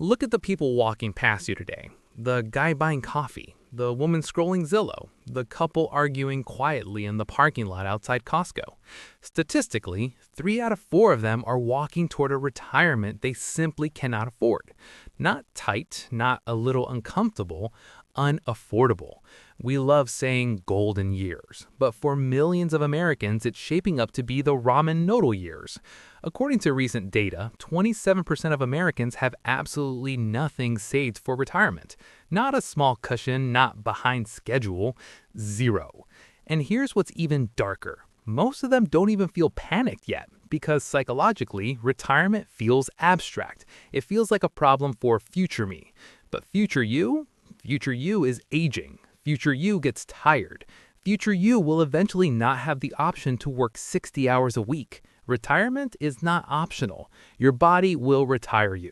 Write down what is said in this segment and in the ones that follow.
Look at the people walking past you today. The guy buying coffee, the woman scrolling Zillow, the couple arguing quietly in the parking lot outside Costco. Statistically, 3 out of 4 of them are walking toward a retirement they simply cannot afford. Not tight, not a little uncomfortable, unaffordable. We love saying golden years, but for millions of Americans, it's shaping up to be the ramen noodle years. According to recent data, 27% of Americans have absolutely nothing saved for retirement. Not a small cushion, not behind schedule, zero. And here's what's even darker. Most of them don't even feel panicked yet because psychologically, retirement feels abstract. It feels like a problem for future me. But future you? Future you is aging. Future you gets tired. Future you will eventually not have the option to work 60 hours a week. Retirement is not optional. Your body will retire you.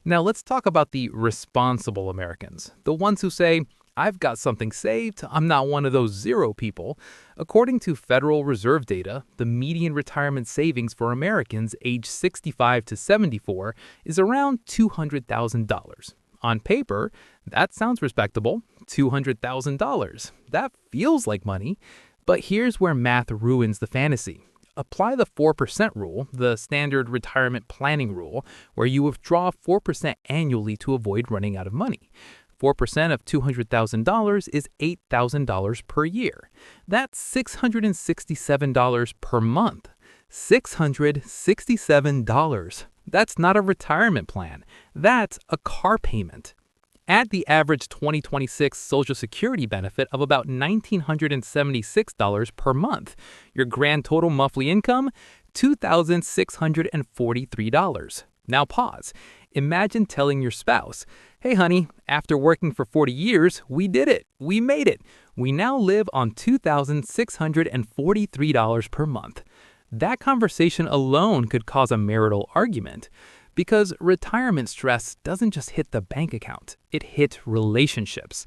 Now let's talk about the responsible Americans, the ones who say, I've got something saved, I'm not one of those zero people. According to Federal Reserve data, the median retirement savings for Americans aged 65 to 74 is around $200,000. On paper, that sounds respectable, $200,000. That feels like money, but here's where math ruins the fantasy. Apply the 4% rule, the standard retirement planning rule, where you withdraw 4% annually to avoid running out of money. 4% of $200,000 is $8,000 per year. That's $667 per month. $667. That's not a retirement plan. That's a car payment. Add the average 2026 Social Security benefit of about $1,976 per month. Your grand total monthly income, $2,643. Now pause. Imagine telling your spouse, hey honey, after working for 40 years, we did it. We made it. We now live on $2,643 per month. That conversation alone could cause a marital argument. Because retirement stress doesn't just hit the bank account, it hit relationships.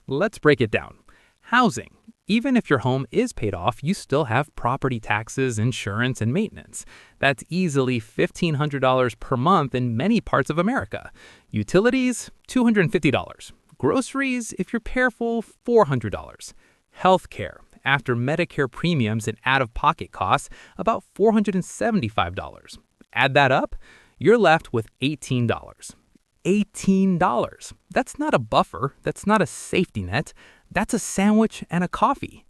Let's break it down. Housing. Even if your home is paid off, you still have property taxes, insurance, and maintenance. That's easily $1,500 per month in many parts of America. Utilities, $250. Groceries, if you're careful, $400. Healthcare. After Medicare premiums and out-of-pocket costs, about $475. Add that up, you're left with $18. $18. That's not a buffer. That's not a safety net. That's a sandwich and a coffee.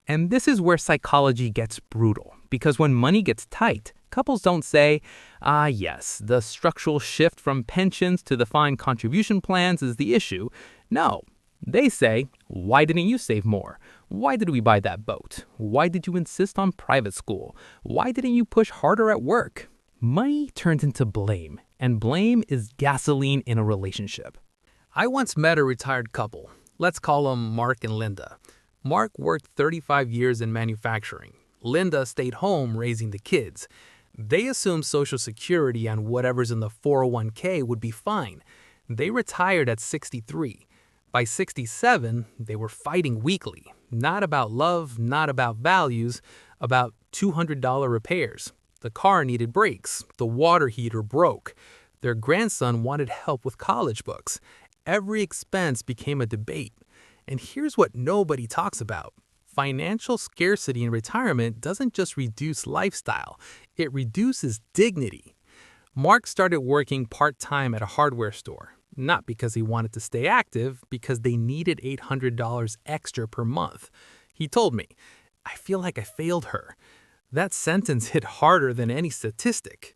And this is where psychology gets brutal. Because when money gets tight, couples don't say, yes, the structural shift from pensions to defined contribution plans is the issue. No. They say, why didn't you save more? Why did we buy that boat? Why did you insist on private school? Why didn't you push harder at work? Money turns into blame, and blame is gasoline in a relationship. I once met a retired couple. Let's call them Mark and Linda. Mark worked 35 years in manufacturing. Linda stayed home raising the kids. They assumed Social Security and whatever's in the 401k would be fine. They retired at 63. By 67, they were fighting weekly. Not about love, not about values, about $200 repairs. The car needed brakes. The water heater broke. Their grandson wanted help with college books. Every expense became a debate. And here's what nobody talks about. Financial scarcity in retirement doesn't just reduce lifestyle. It reduces dignity. Mark started working part-time at a hardware store. Not because he wanted to stay active, because they needed $800 extra per month. He told me, I feel like I failed her. That sentence hit harder than any statistic.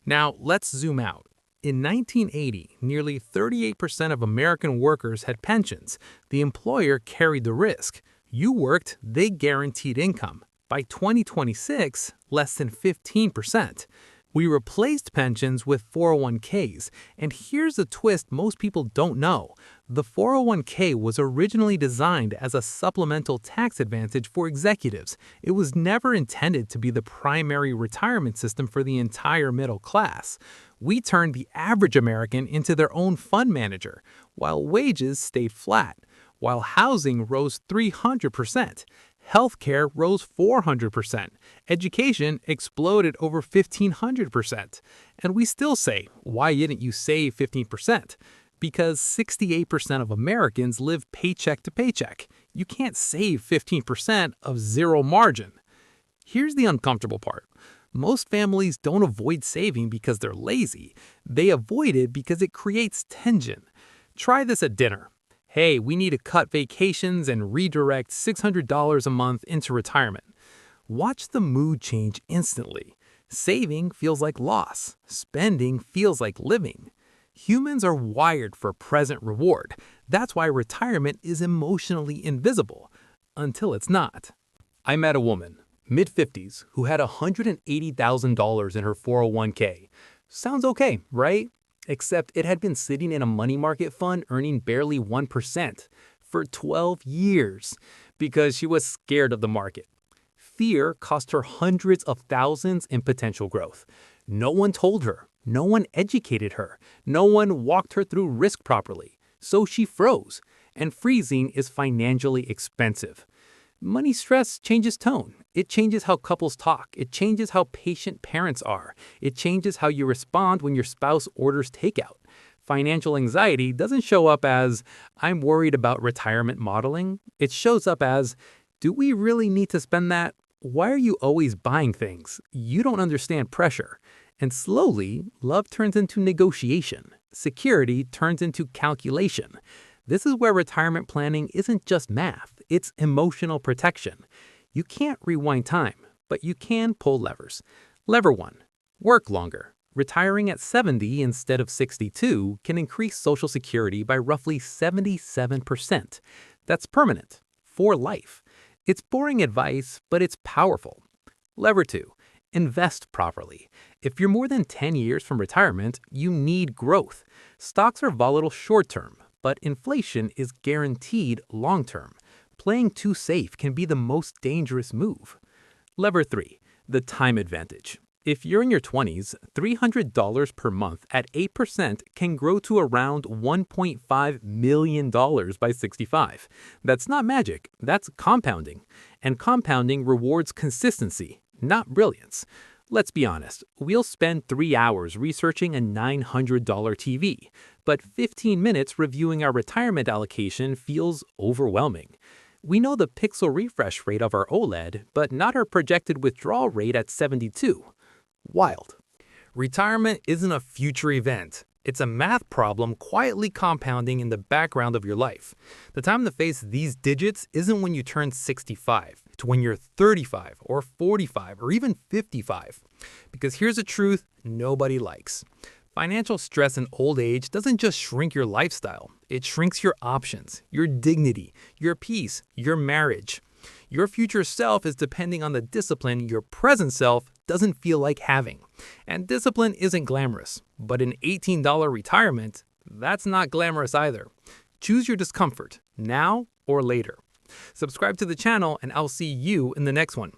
Now, let's zoom out. In 1980, nearly 38% of American workers had pensions. The employer carried the risk. You worked, they guaranteed income. By 2026, less than 15%. We replaced pensions with 401ks, and here's a twist most people don't know. The 401k was originally designed as a supplemental tax advantage for executives. It was never intended to be the primary retirement system for the entire middle class. We turned the average American into their own fund manager, while wages stayed flat, while housing rose 300%. Healthcare rose 400%. Education exploded over 1,500%. And we still say, why didn't you save 15%? Because 68% of Americans live paycheck to paycheck. You can't save 15% of zero margin. Here's the uncomfortable part. Most families don't avoid saving because they're lazy. They avoid it because it creates tension. Try this at dinner. Hey, we need to cut vacations and redirect $600 a month into retirement. Watch the mood change instantly. Saving feels like loss. Spending feels like living. Humans are wired for present reward. That's why retirement is emotionally invisible. Until it's not. I met a woman, mid-50s, who had $180,000 in her 401k. Sounds okay, right? Except it had been sitting in a money market fund earning barely 1% for 12 years because she was scared of the market. Fear cost her hundreds of thousands in potential growth. No one told her. No one educated her. No one walked her through risk properly. So she froze. And freezing is financially expensive. Money stress changes tone. It changes how couples talk. It changes how patient parents are. It changes how you respond when your spouse orders takeout. Financial anxiety doesn't show up as, I'm worried about retirement modeling. It shows up as, do we really need to spend that? Why are you always buying things? You don't understand pressure. And slowly, love turns into negotiation. Security turns into calculation. This is where retirement planning isn't just math, it's emotional protection. You can't rewind time, but you can pull levers. Lever 1. Work longer. Retiring at 70 instead of 62 can increase Social Security by roughly 77%. That's permanent, for life. It's boring advice, but it's powerful. Lever 2. Invest properly. If you're more than 10 years from retirement, you need growth. Stocks are volatile short-term, but inflation is guaranteed long-term. Playing too safe can be the most dangerous move. Lever 3. The time advantage. If you're in your 20s, $300 per month at 8% can grow to around $1.5 million by 65. That's not magic, that's compounding. And compounding rewards consistency, not brilliance. Let's be honest, we'll spend 3 hours researching a $900 TV, but 15 minutes reviewing our retirement allocation feels overwhelming. We know the pixel refresh rate of our OLED, but not our projected withdrawal rate at 72. Wild. Retirement isn't a future event. It's a math problem quietly compounding in the background of your life. The time to face these digits isn't when you turn 65. It's when you're 35 or 45 or even 55. Because here's the truth nobody likes. Financial stress in old age doesn't just shrink your lifestyle. It shrinks your options, your dignity, your peace, your marriage. Your future self is depending on the discipline your present self doesn't feel like having. And discipline isn't glamorous, but an $18 retirement, that's not glamorous either. Choose your discomfort, now or later. Subscribe to the channel and I'll see you in the next one.